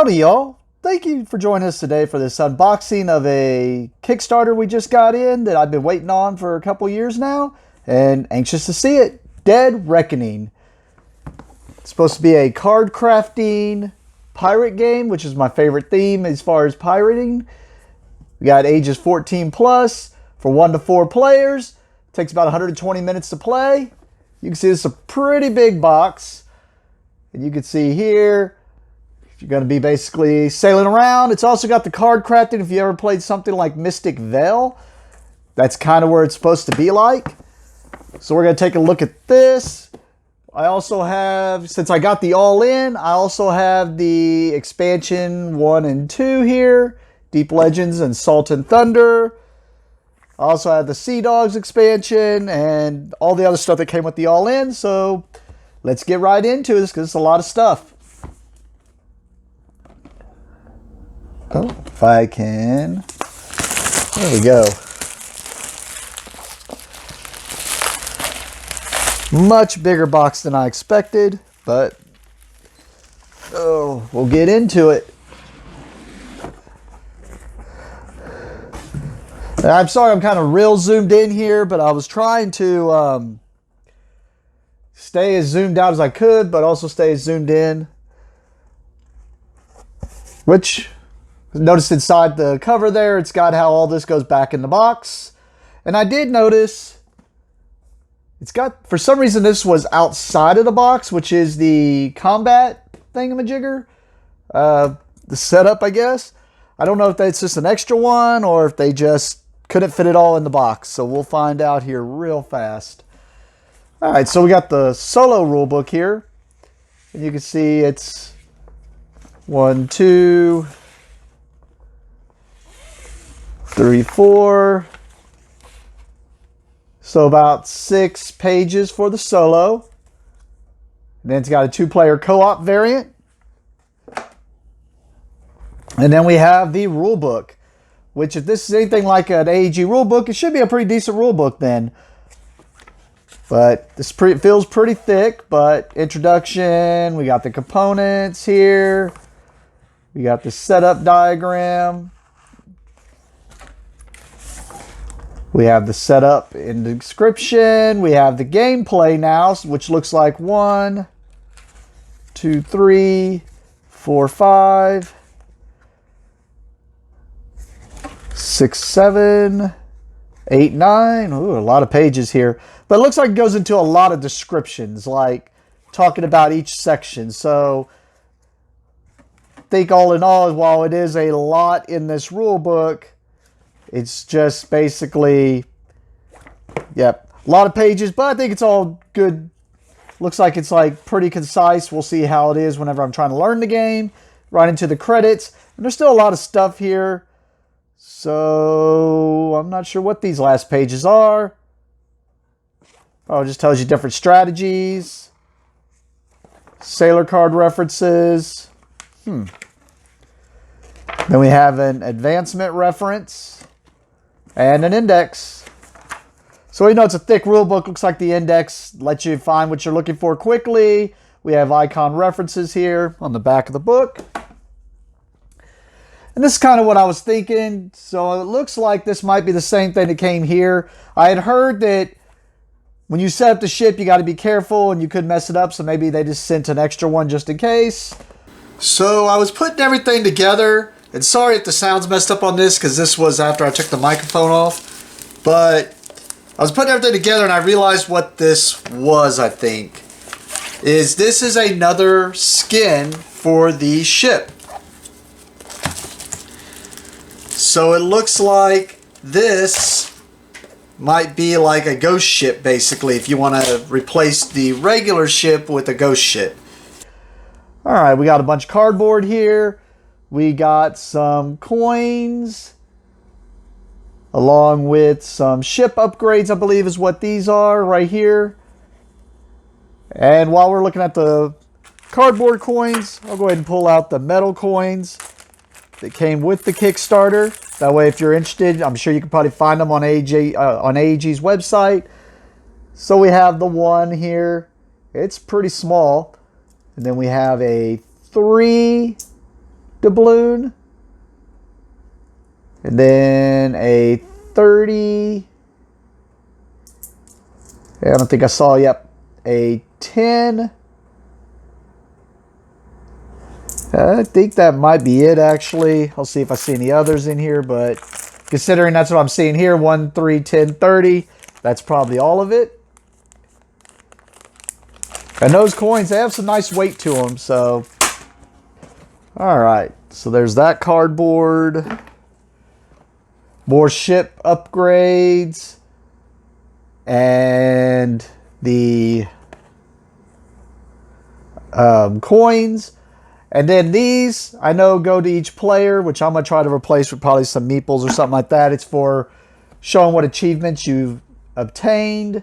Howdy, y'all. Thank you for joining us today for this unboxing of a Kickstarter we just got in that I've been waiting on for a couple years now and anxious to see it. Dead Reckoning. It's supposed to be a card crafting pirate game, which is my favorite theme as far as pirating. We got ages 14 plus for 1 to 4 players. Takes about 120 minutes to play. You can see this is a pretty big box. And you can see here, you're going to be basically sailing around. It's also got the card crafting. If you ever played something like Mystic Veil, that's kind of where it's supposed to be like. So we're going to take a look at this. I also have, since I got the all-in, I also have the expansion 1 and 2 here. Deep Legends and Salt and Thunder. I also have the Sea Dogs expansion and all the other stuff that came with the all-in. So let's get right into this because it's a lot of stuff. Oh, if I can. There we go. Much bigger box than I expected, but we'll get into it. I'm sorry I'm kind of real zoomed in here, but I was trying to stay as zoomed out as I could, but also stay as zoomed in. Which, notice inside the cover there, it's got how all this goes back in the box. And I did notice it's got, for some reason this was outside of the box, which is the combat thingamajigger. The setup, I guess. I don't know if that's just an extra one or if they just couldn't fit it all in the box. So we'll find out here real fast. All right, so we got the solo rulebook here. And you can see it's 1, 2, 3, 4. So about 6 pages for the solo. And then it's got a 2-player co-op variant. And then we have the rulebook, which if this is anything like an AEG rulebook, it should be a pretty decent rulebook then. But this feels pretty thick, but introduction, we got the components here. We got the setup diagram. We have the setup in the description. We have the gameplay now, which looks like 1, 2, 3, 4, 5, 6, 7, 8, 9. Ooh, a lot of pages here. But it looks like it goes into a lot of descriptions, like talking about each section. So I think all in all, while it is a lot in this rule book, it's just basically, yep, a lot of pages, but I think it's all good. Looks like it's like pretty concise. We'll see how it is whenever I'm trying to learn the game. Right into the credits. And there's still a lot of stuff here. So I'm not sure what these last pages are. Oh, it just tells you different strategies. Sailor card references. Then we have an advancement reference and an index. So you know it's a thick rule book. Looks like the index lets you find what you're looking for quickly. We have icon references here on the back of the book. And this is kind of what I was thinking. So it looks like this might be the same thing that came here. I had heard that when you set up the ship, you got to be careful and you could mess it up. So maybe they just sent an extra one just in case. So I was putting everything together. And sorry if the sound's messed up on this because this was after I took the microphone off. But I was putting everything together and I realized what this was, I think. This is another skin for the ship. So it looks like this might be like a ghost ship, basically, if you want to replace the regular ship with a ghost ship. All right, we got a bunch of cardboard here. We got some coins, along with some ship upgrades, I believe is what these are right here. And while we're looking at the cardboard coins, I'll go ahead and pull out the metal coins that came with the Kickstarter. That way, if you're interested, I'm sure you can probably find them on AEG's website. So we have the one here. It's pretty small. And then we have a 3 doubloon. And then a 30. I don't think I saw, yep, a 10. I think that might be it, actually. I'll see if I see any others in here, but considering that's what I'm seeing here, 1, 3, 10, 30, that's probably all of it. And those coins, they have some nice weight to them, so. All right, so there's that cardboard. More ship upgrades. And the coins. And then these, I know, go to each player, which I'm going to try to replace with probably some meeples or something like that. It's for showing what achievements you've obtained.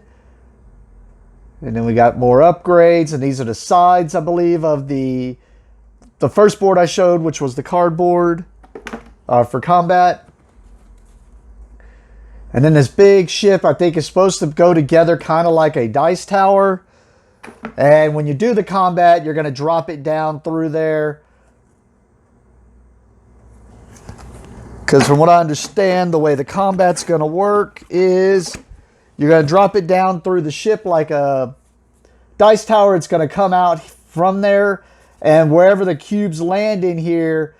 And then we got more upgrades. And these are the sides, I believe, of the first board I showed, which was the cardboard for combat. And then this big ship, I think, is supposed to go together kind of like a dice tower. And when you do the combat, you're going to drop it down through there. Because from what I understand, the way the combat's going to work is you're going to drop it down through the ship like a dice tower. It's going to come out from there. And wherever the cubes land in here,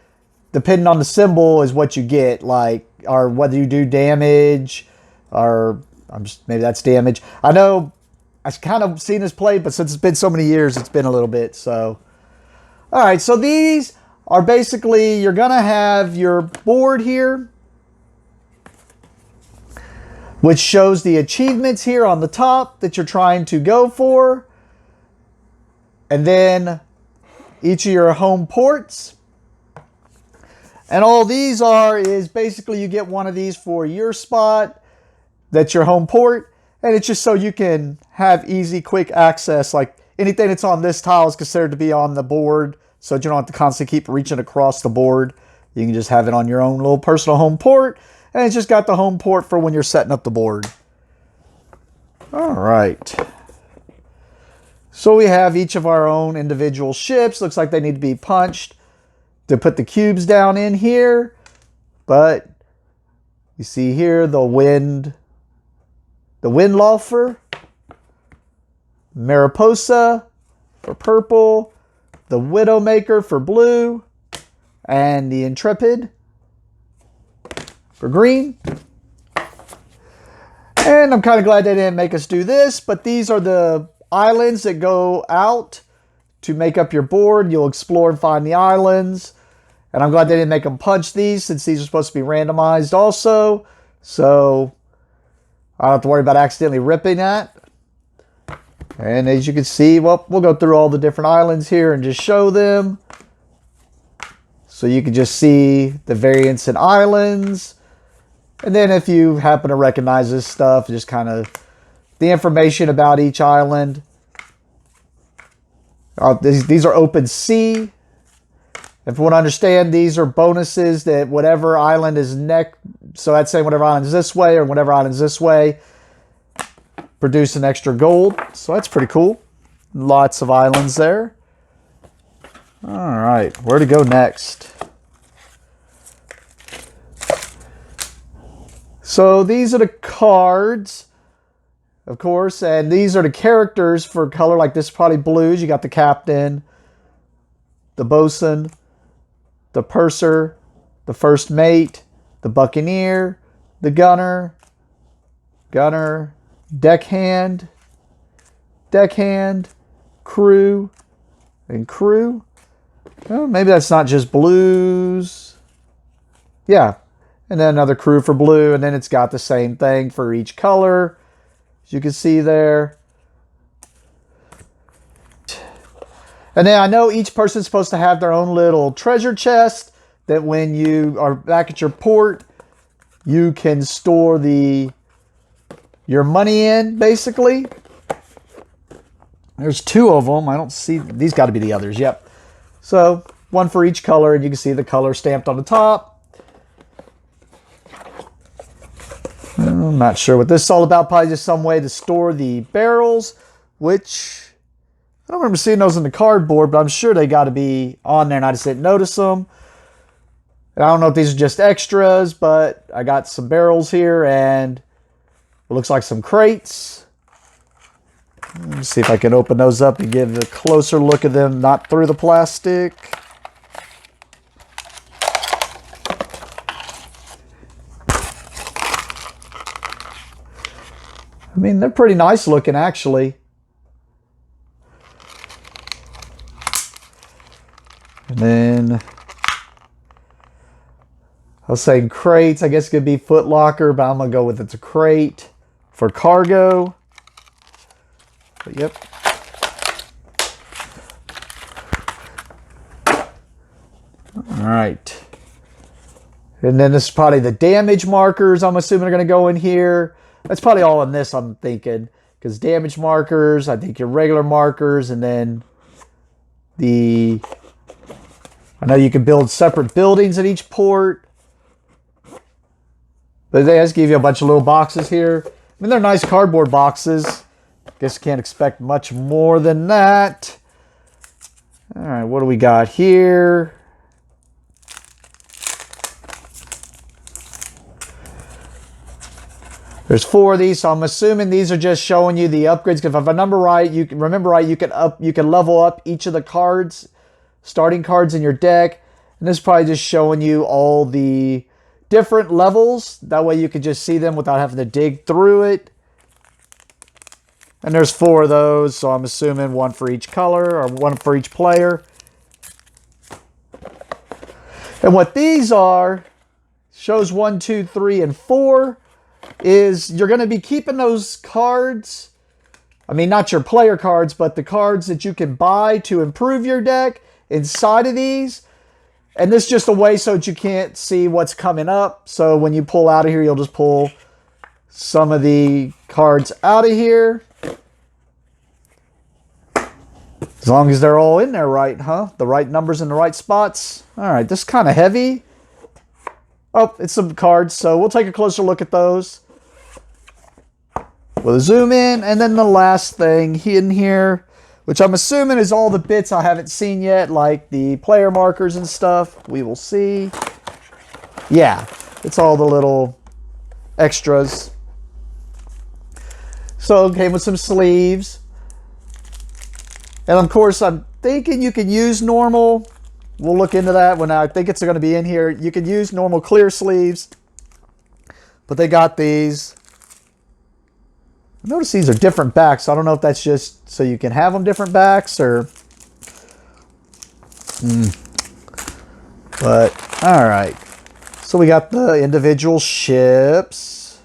depending on the symbol, is what you get. Like, or whether you do damage, or maybe that's damage. I know I've kind of seen this played, but since it's been so many years, it's been a little bit. So, all right. So these are basically, you're going to have your board here, which shows the achievements here on the top that you're trying to go for. And then each of your home ports. And all these are is basically you get one of these for your spot. That's your home port. And it's just so you can have easy, quick access. Like anything that's on this tile is considered to be on the board. So you don't have to constantly keep reaching across the board. You can just have it on your own little personal home port. And it's just got the home port for when you're setting up the board. All right. So we have each of our own individual ships. Looks like they need to be punched to put the cubes down in here. But you see here the Windlaufer, Mariposa for purple, the Widowmaker for blue, and the Intrepid for green. And I'm kind of glad they didn't make us do this, but these are the islands that go out to make up your board. You'll explore and find the islands. And I'm glad they didn't make them punch these, since these are supposed to be randomized also. So I don't have to worry about accidentally ripping that. And as you can see, well, we'll go through all the different islands here and just show them. So you can just see the variants in islands. And then if you happen to recognize this stuff, just kind of the information about each island. These are open sea. If you want to understand, these are bonuses that whatever island is next. So that's saying whatever island is this way or whatever island is this way, produce an extra gold. So that's pretty cool. Lots of islands there. All right, where to go next? So these are the cards, of course, and these are the characters for color. Like this is probably blues. You got the captain, the bosun, the purser, the first mate, the buccaneer, the gunner, deckhand, crew, and crew. Well, maybe that's not just blues. Yeah. And then another crew for blue. And then it's got the same thing for each color, as you can see there. And then I know each person's supposed to have their own little treasure chest that when you are back at your port, you can store your money in, basically. There's 2 of them. I don't see, these got to be the others. Yep. So one for each color, and you can see the color stamped on the top. I'm not sure what this is all about. Probably just some way to store the barrels, which I don't remember seeing those in the cardboard, but I'm sure they got to be on there, and I just didn't notice them. And I don't know if these are just extras, but I got some barrels here and it looks like some crates. Let me see if I can open those up and give a closer look at them, not through the plastic. I mean, they're pretty nice looking, actually. And then I was saying crates. I guess it could be Foot Locker, but I'm going to go with it's a crate for cargo. But yep. All right. And then this is probably the damage markers, I'm assuming, are going to go in here. That's probably all in this, I'm thinking. Because damage markers, I think your regular markers, and then the... I know you can build separate buildings at each port. But they just give you a bunch of little boxes here. I mean, they're nice cardboard boxes. Guess you can't expect much more than that. All right, what do we got here? There's 4 of these, so I'm assuming these are just showing you the upgrades. Because if I remember right, you can level up each of the cards, starting cards in your deck. And this is probably just showing you all the different levels. That way you can just see them without having to dig through it. And there's 4 of those, so I'm assuming 1 for each color or 1 for each player. And what these are, shows 1, 2, 3, and 4. Is you're going to be keeping those cards, I mean, not your player cards, but the cards that you can buy to improve your deck inside of these. And this is just a way so that you can't see what's coming up. So when you pull out of here, you'll just pull some of the cards out of here. As long as they're all in there right, huh? The right numbers in the right spots. All right, this is kind of heavy. Oh, it's some cards, so we'll take a closer look at those. We'll zoom in, and then the last thing in here, which I'm assuming is all the bits I haven't seen yet, like the player markers and stuff. We will see. Yeah, it's all the little extras. So it came with some sleeves. And of course, I'm thinking you can use normal. We'll look into that when I think it's going to be in here. You can use normal clear sleeves, but they got these. I notice these are different backs. So I don't know if that's just so you can have them different backs or... But, all right. So we got the individual ships.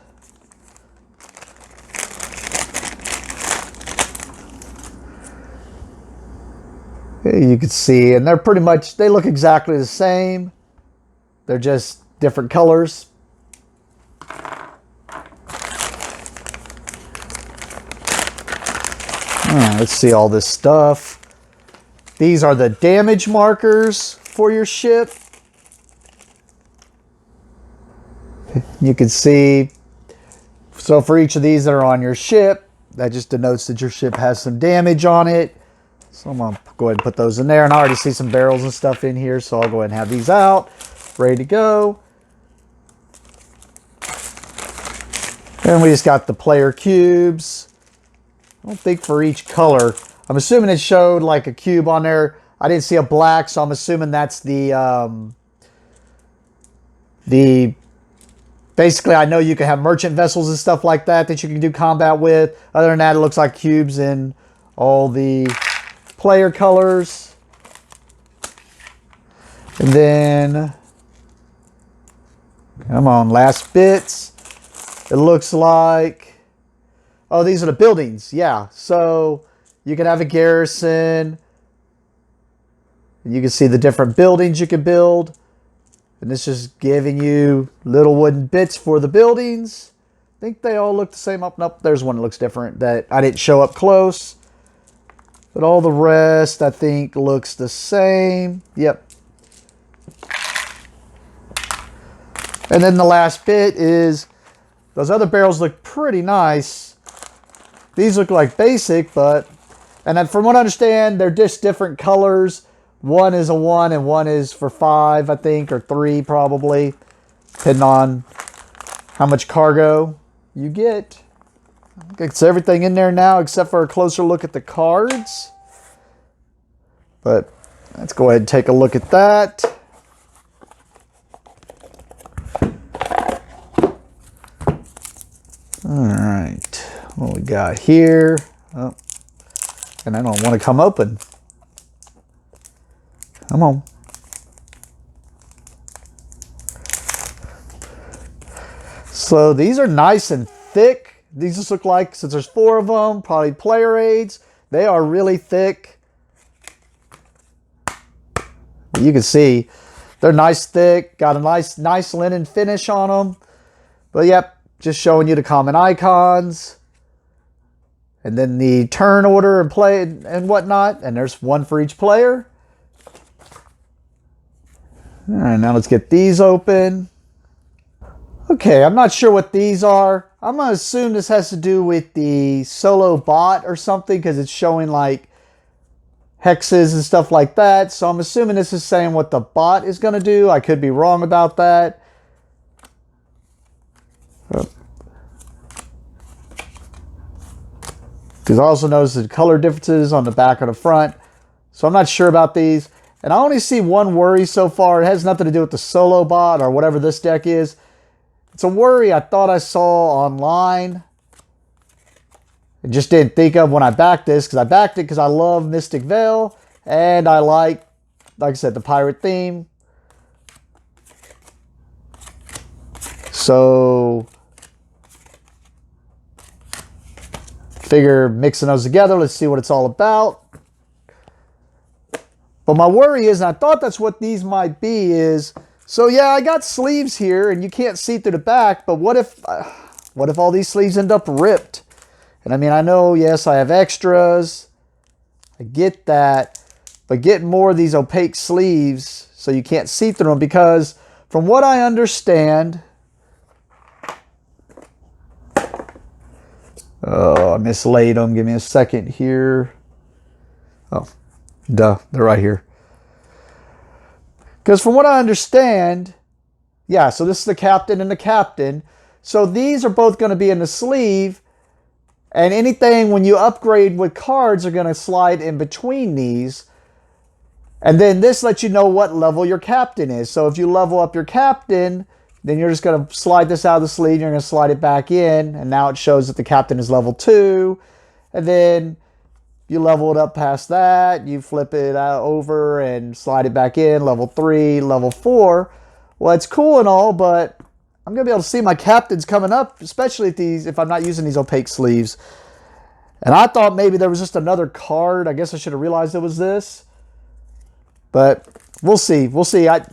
You can see, and they're pretty much, they look exactly the same. They're just different colors. Let's see all this stuff. These are the damage markers for your ship. You can see, so for each of these that are on your ship, that just denotes that your ship has some damage on it. So I'm going to go ahead and put those in there. And I already see some barrels and stuff in here, so I'll go ahead and have these out, ready to go. And we just got the player cubes. I don't think for each color. I'm assuming it showed like a cube on there. I didn't see a black, so I'm assuming that's the basically, I know you can have merchant vessels and stuff like that that you can do combat with. Other than that, it looks like cubes in all the player colors. And then, come on, last bits. It looks like, oh, these are the buildings. Yeah, so you can have a garrison. You can see the different buildings you can build. And this is giving you little wooden bits for the buildings. I think they all look the same. Up and up. There's one that looks different that I didn't show up close. But all the rest, I think, looks the same. Yep. And then the last bit is, those other barrels look pretty nice. These look like basic, but, and then from what I understand, they're just different colors. one is a 1 and one is for 5, I think, or 3 probably, depending on how much cargo you get. It's everything in there now except for a closer look at the cards. But let's go ahead and take a look at that. All right, what we got here? Oh, and I don't want to come open. Come on. So these are nice and thick. These just look like, since there's 4 of them, probably player aids. They are really thick. You can see they're nice thick, got a nice linen finish on them. But yep, just showing you the common icons. And then the turn order and play and whatnot. And there's 1 for each player. All right, now let's get these open. Okay, I'm not sure what these are. I'm going to assume this has to do with the solo bot or something because it's showing like hexes and stuff like that. So I'm assuming this is saying what the bot is going to do. I could be wrong about that. Because I also noticed the color differences on the back or the front. So I'm not sure about these. And I only see one worry so far. It has nothing to do with the solo bot or whatever this deck is. It's a worry I thought I saw online. I just didn't think of when I backed this, because I backed it because I love Mystic Veil and I like I said, the pirate theme. So figure mixing those together, let's see what it's all about. But my worry is, and I thought that's what these might be, is, so yeah, I got sleeves here and you can't see through the back, but what if all these sleeves end up ripped? And I mean, I know, yes, I have extras. I get that. But get more of these opaque sleeves so you can't see through them, because from what I understand... Oh, I mislaid them. Give me a second here. Oh, duh. They're right here. Because from what I understand... Yeah, so this is the captain and the captain. So these are both going to be in the sleeve. And anything when you upgrade with cards are going to slide in between these. And then this lets you know what level your captain is. So if you level up your captain, then you're just going to slide this out of the sleeve. And you're going to slide it back in. And now it shows that the captain is level 2. And then you level it up past that. You flip it over and slide it back in. Level 3, level 4. Well, it's cool and all, but I'm going to be able to see my captains coming up, especially if I'm not using these opaque sleeves. And I thought maybe there was just another card. I guess I should have realized it was this. But we'll see. We'll see. I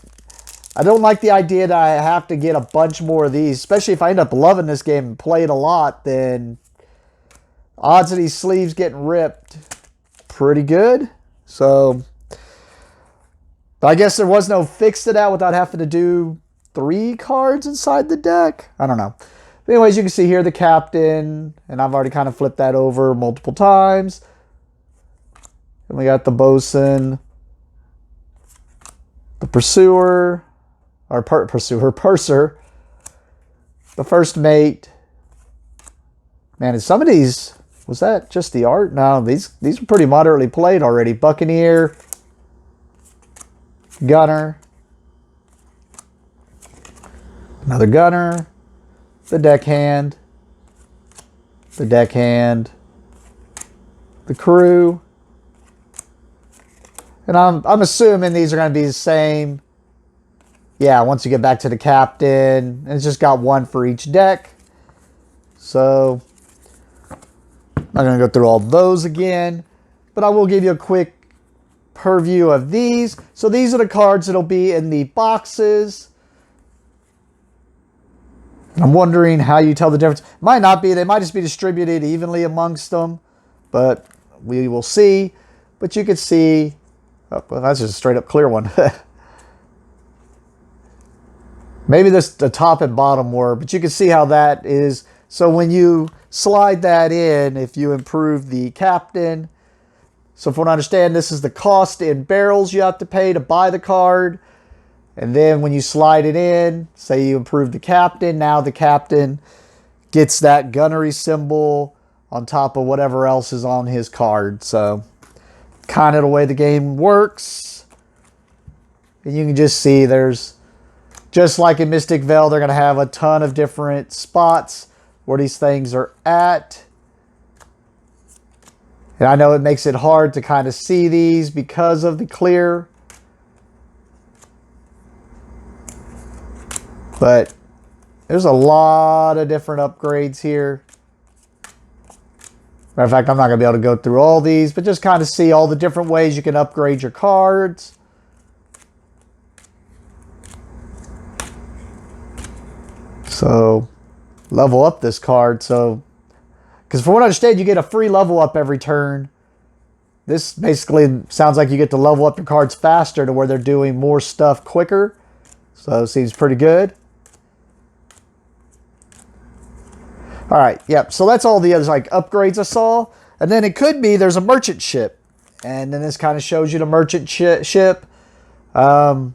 don't like the idea that I have to get a bunch more of these, especially if I end up loving this game and play it a lot, then odds of these sleeves getting ripped pretty good. So I guess there was no fix to that without having to do 3 cards inside the deck. I don't know. But anyways, you can see here the captain, and I've already kind of flipped that over multiple times. And we got the bosun, the pursuer, or purser, the first mate. Man, and some of these, was that just the art? No, these are pretty moderately played already. Buccaneer, gunner, another gunner, the deckhand, the crew. And I'm assuming these are going to be the same. Yeah, once you get back to the captain, it's just got 1 for each deck. So I'm not going to go through all those again, but I will give you a quick purview of these. So these are the cards that'll be in the boxes. I'm wondering how you tell the difference. Might not be. They might just be distributed evenly amongst them, but we will see. But you can see, oh, well, that's just a straight up clear one. Maybe the top and bottom were, but you can see how that is. So when you slide that in, if you improve the captain, So from what I understand, this is the cost in barrels you have to pay to buy the card. And then when you slide it in, say you improve the captain, now the captain gets that gunnery symbol on top of whatever else is on his card. So kind of the way the game works. And you can just see there's, just like in Mystic Vale, they're going to have a ton of different spots where these things are at. And I know it makes it hard to kind of see these because of the clear. But there's a lot of different upgrades here. Matter of fact, I'm not going to be able to go through all these, but just kind of see all the different ways you can upgrade your cards. So, level up this card. So, because from what I understand, you get a free level up every turn. This basically sounds like you get to level up your cards faster to where they're doing more stuff quicker. So, it seems pretty good. All right, yep. So that's all the other like upgrades I saw. And then it could be there's a merchant ship. And then this kind of shows you the merchant ship. I'm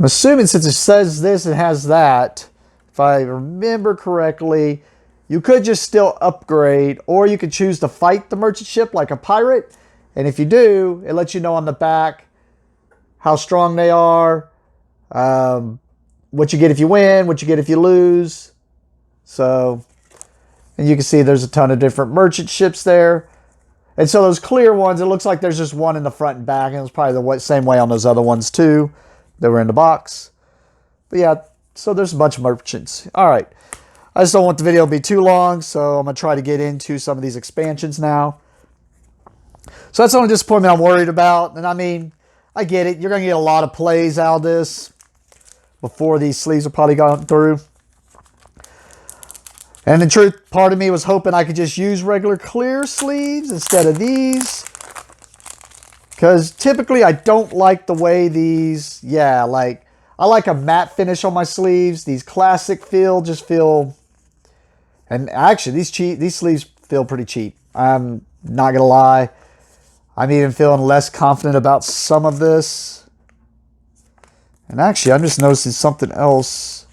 assuming since it says this, it has that. If I remember correctly, you could just still upgrade, or you could choose to fight the merchant ship like a pirate. And if you do, it lets you know on the back how strong they are, what you get if you win, what you get if you lose. So, and you can see there's a ton of different merchant ships there. And so those clear ones, it looks like there's just one in the front and back. And it's probably the same way on those other ones too that were in the box. But yeah, so there's a bunch of merchants. All right. I just don't want the video to be too long, so I'm going to try to get into some of these expansions now. So that's the only disappointment I'm worried about. And I mean, I get it. You're going to get a lot of plays out of this before these sleeves are probably gone through. And in truth, part of me was hoping I could just use regular clear sleeves instead of these. Because typically I don't like the way these, I like a matte finish on my sleeves. These classic just feel, and actually these sleeves feel pretty cheap. I'm not going to lie. I'm even feeling less confident about some of this. And actually, I'm just noticing something else.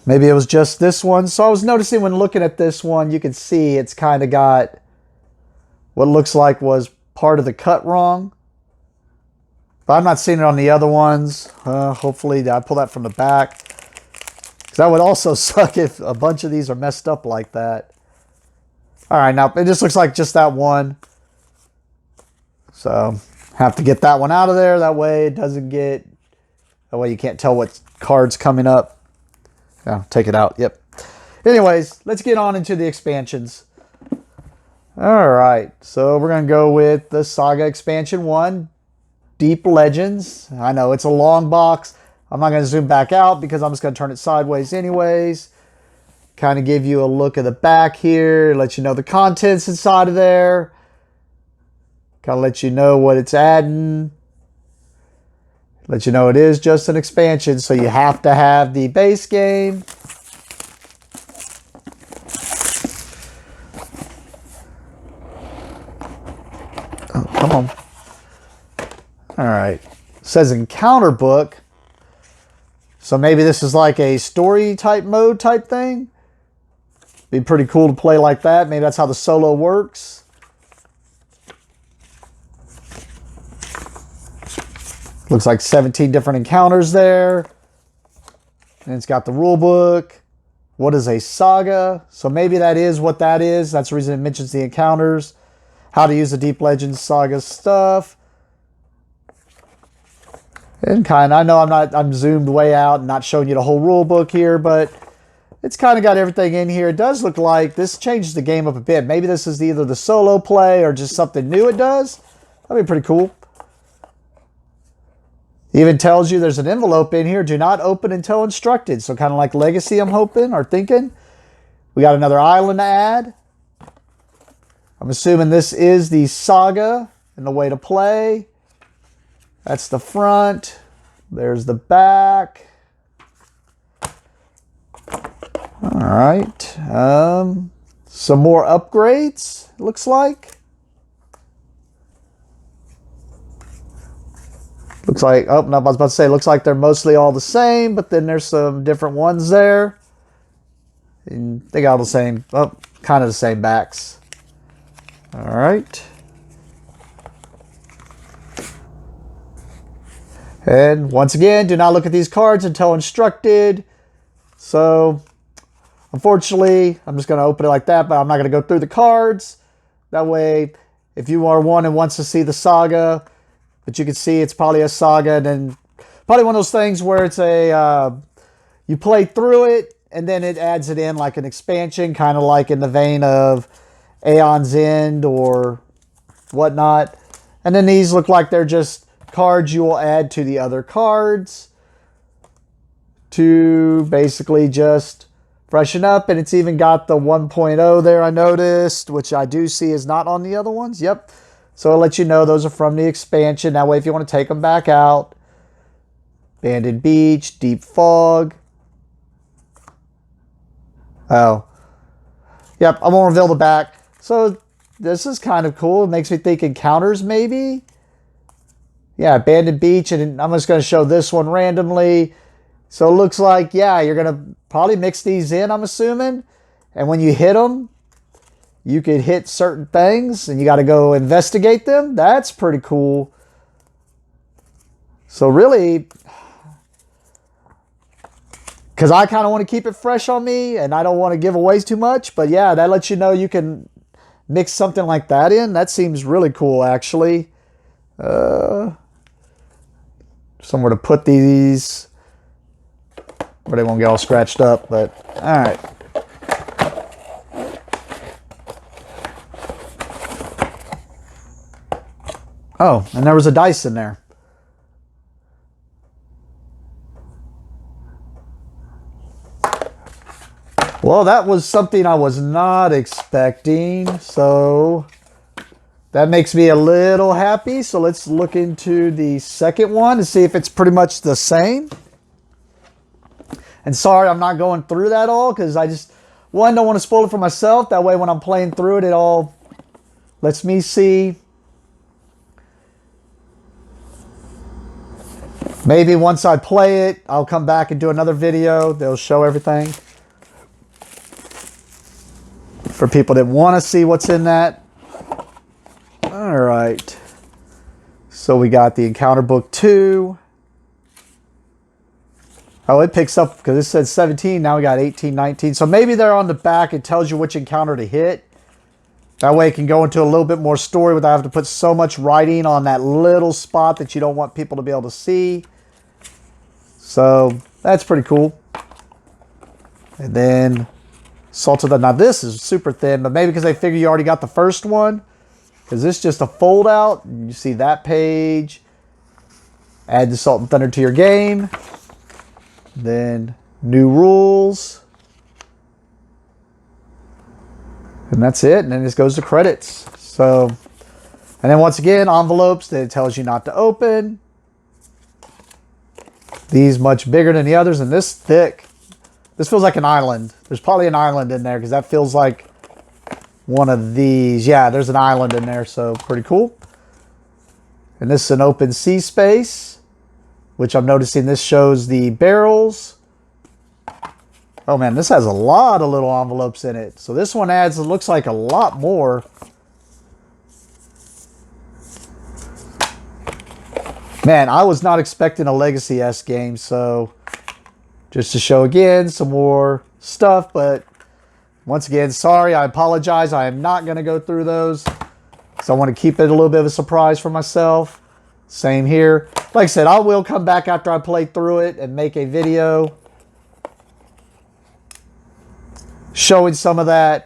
Maybe it was just this one. So I was noticing when looking at this one, you can see it's kind of got what looks like was part of the cut wrong. But I'm not seeing it on the other ones. Hopefully I pull that from the back. Because that would also suck if a bunch of these are messed up like that. All right, now it just looks like just that one. So have to get that one out of there. That way it doesn't get, that way you can't tell what card's coming up. Yeah, take it out. Yep. Anyways, let's get on into the expansions. All right. So we're going to go with the Saga Expansion 1, Deep Legends. I know it's a long box. I'm not going to zoom back out because I'm just going to turn it sideways anyways. Kind of give you a look at the back here. Let you know the contents inside of there. Kind of let you know what it's adding. Let you know it is just an expansion, so you have to have the base game. Oh, come on. All right. It says encounter book. So maybe this is like a story type mode type thing. Be pretty cool to play like that. Maybe that's how the solo works. Looks like 17 different encounters there. And it's got the rule book. What is a saga? So maybe that is what that is. That's the reason it mentions the encounters. How to use the Deep Legends saga stuff. And kind of, I know I'm zoomed way out and not showing you the whole rule book here, but it's kind of got everything in here. It does look like this changes the game up a bit. Maybe this is either the solo play or just something new it does. That'd be pretty cool. Even tells you there's an envelope in here. Do not open until instructed. So kind of like Legacy, I'm hoping or thinking. We got another island to add. I'm assuming this is the saga and the way to play. That's the front. There's the back. All right. Some more upgrades, it looks like. Looks like, oh, no, I was about to say, looks like they're mostly all the same, but then there's some different ones there. And they got all the same, oh, kind of the same backs. All right. And once again, do not look at these cards until instructed. So, unfortunately, I'm just going to open it like that, but I'm not going to go through the cards. That way, if you are one and wants to see the saga, but you can see it's probably a saga, and then probably one of those things where it's a, you play through it, and then it adds it in like an expansion, kind of like in the vein of Aeon's End or whatnot. And then these look like they're just cards you will add to the other cards to basically just freshen up. And it's even got the 1.0 there, I noticed, which I do see is not on the other ones. Yep. So I'll let you know those are from the expansion. That way, if you want to take them back out, Banded Beach, Deep Fog. Oh. Yep, I won't reveal the back. So this is kind of cool. It makes me think encounters maybe. Yeah, Banded Beach, and I'm just going to show this one randomly. So it looks like, yeah, you're going to probably mix these in, I'm assuming. And when you hit them, you could hit certain things, and you got to go investigate them. That's pretty cool. So really, because I kind of want to keep it fresh on me, and I don't want to give away too much. But yeah, that lets you know you can mix something like that in. That seems really cool, actually. Somewhere to put these where they won't get all scratched up, but all right. Oh, and there was a dice in there. Well, that was something I was not expecting, so that makes me a little happy. So let's look into the second one to see if it's pretty much the same. And sorry, I'm not going through that all because I just, one, don't want to spoil it for myself. That way when I'm playing through it, it all lets me see. Maybe once I play it, I'll come back and do another video. They'll show everything. For people that want to see what's in that. All right. So we got the Encounter Book 2. Oh, it picks up because it said 17. Now we got 18, 19. So maybe they're on the back. It tells you which encounter to hit. That way it can go into a little bit more story without having to put so much writing on that little spot that you don't want people to be able to see. So that's pretty cool. And then Salt of the... Now this is super thin, but maybe because they figure you already got the first one. Because this is just a fold out. You see that page. Add the Salt and Thunder to your game. Then new rules. And that's it. And then this goes to credits. So, and then once again, envelopes that it tells you not to open. These much bigger than the others, and this thick. This feels like an island. There's probably an island in there because that feels like one of these. Yeah, there's an island in there, so pretty cool. And this is an open sea space, which I'm noticing this shows the barrels. Oh man, this has a lot of little envelopes in it. So this one adds, it looks like a lot more. Man, I was not expecting a Legacy-esque game, so just to show again some more stuff, but once again, sorry, I apologize. I am not going to go through those, so I want to keep it a little bit of a surprise for myself. Same here. Like I said, I will come back after I play through it and make a video showing some of that.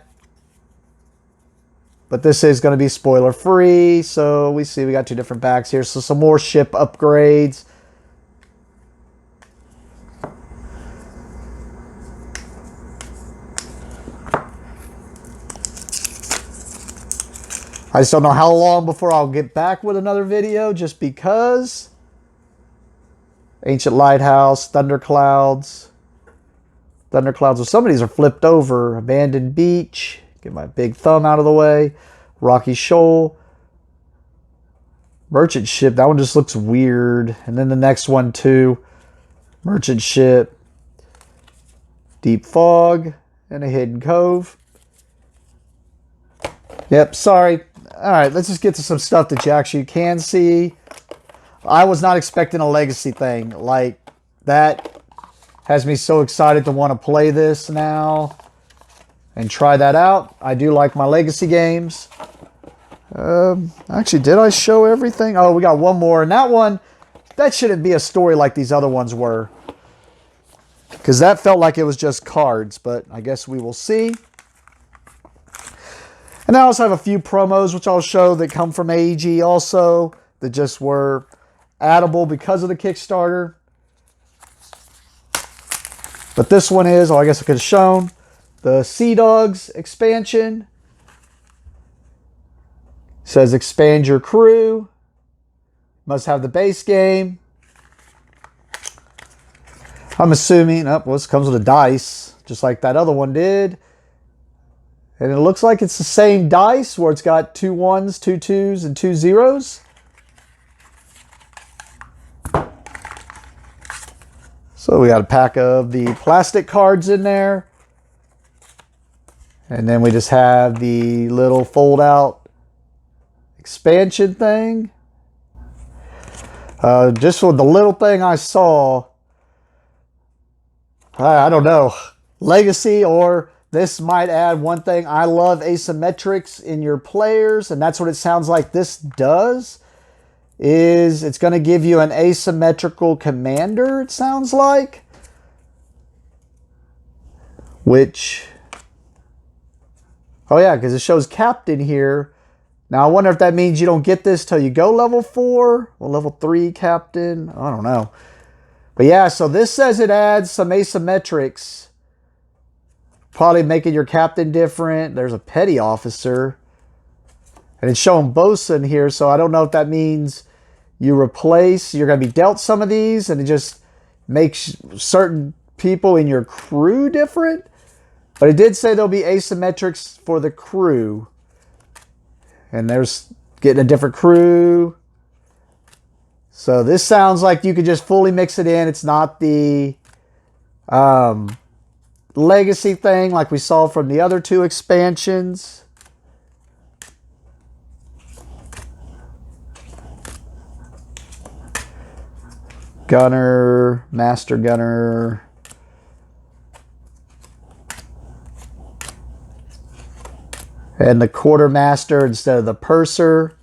But this is going to be spoiler free. So we see we got two different packs here. So some more ship upgrades. I just don't know how long before I'll get back with another video, just because. Ancient Lighthouse, Thunderclouds. Thunderclouds. So some of these are flipped over. Abandoned Beach. Get my big thumb out of the way. Rocky Shoal. Merchant Ship. That one just looks weird. And then the next one too. Merchant Ship. Deep Fog. And a Hidden Cove. Yep, sorry. Alright, let's just get to some stuff that you actually can see. I was not expecting a legacy thing. Like, that has me so excited to want to play this now and try that out. I do like my legacy games. Actually, did I show everything? Oh, we got one more. And that one, that shouldn't be a story like these other ones were. Because that felt like it was just cards. But I guess we will see. And I also have a few promos, which I'll show, that come from AEG also. That just were addable because of the Kickstarter. But this one is, oh, I guess I could have shown, the Sea Dogs expansion. It says expand your crew. Must have the base game. I'm assuming, oh, well, this comes with a dice, just like that other one did. And it looks like it's the same dice where it's got 2 1s, 2 2s, and 2 0s. So we got a pack of the plastic cards in there. And then we just have the little fold out expansion thing. Just for the little thing I saw, I don't know, legacy, or this might add one thing. I love asymmetrics in your players, and that's what it sounds like this does. Is it's going to give you an asymmetrical commander, it sounds like. Which, oh yeah, because it shows captain here. Now I wonder if that means you don't get this till you go level 4 or level 3 captain. I don't know. But yeah, so this says it adds some asymmetrics. Probably making your captain different. There's a petty officer. And it's showing bosun here, so I don't know if that means you replace, you're going to be dealt some of these, and it just makes certain people in your crew different. But it did say there'll be asymmetrics for the crew. And there's getting a different crew. So this sounds like you could just fully mix it in. It's not the legacy thing like we saw from the other 2 expansions. Gunner, Master Gunner. And the Quartermaster instead of the Purser.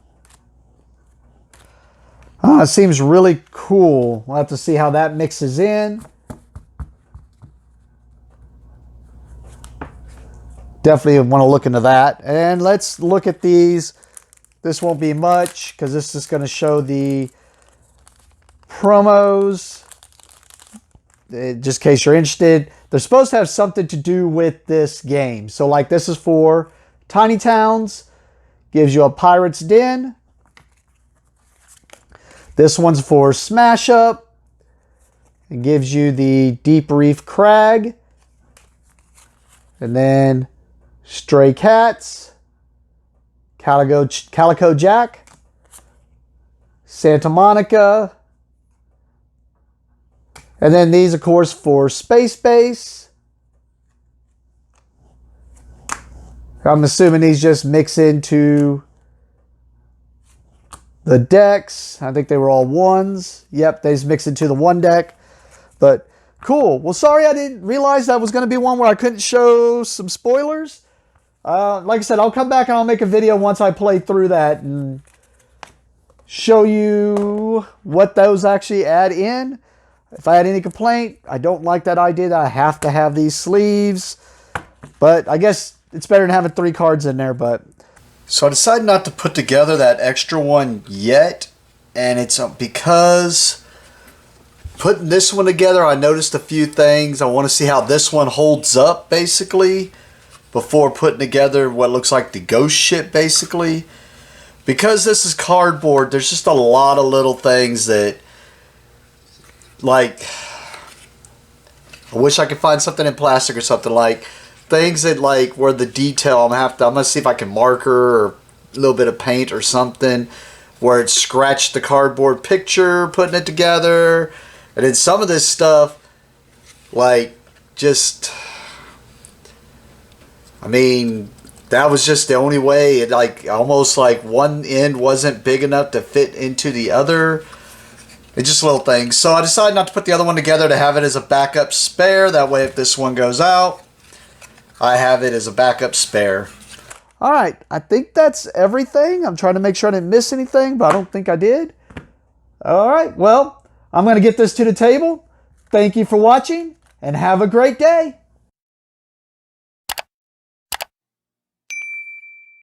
It seems really cool. We'll have to see how that mixes in. Definitely want to look into that. And let's look at these. This won't be much because this is going to show the promos. Just in case you're interested, they're supposed to have something to do with this game. So like this is for Tiny Towns, gives you a Pirate's Den. This one's for Smash Up. It gives you the Deep Reef Crag. And then Stray Cats, Calico Jack, Santa Monica. And then these, of course, for Space Base. I'm assuming these just mix into the decks. I think they were all 1s. Yep, they just mix into the 1 deck. But cool. Well, sorry I didn't realize that was going to be one where I couldn't show some spoilers. Like I said, I'll come back and I'll make a video once I play through that and show you what those actually add in. If I had any complaint, I don't like that idea that I have to have these sleeves. But I guess it's better than having 3 cards in there. But so I decided not to put together that extra one yet. And it's because putting this one together, I noticed a few things. I want to see how this one holds up, basically, before putting together what looks like the ghost ship, basically. Because this is cardboard, there's just a lot of little things that, like, I wish I could find something in plastic or something, like things that like where the detail I'm gonna see if I can marker or a little bit of paint or something where it scratched the cardboard picture putting it together. And then some of this stuff like just, I mean, that was just the only way. It like almost like one end wasn't big enough to fit into the other. It's just little things. So I decided not to put the other one together, to have it as a backup spare. That way if this one goes out, I have it as a backup spare. All right, I think that's everything. I'm trying to make sure I didn't miss anything, but I don't think I did. All right, well, I'm going to get this to the table. Thank you for watching, and have a great day.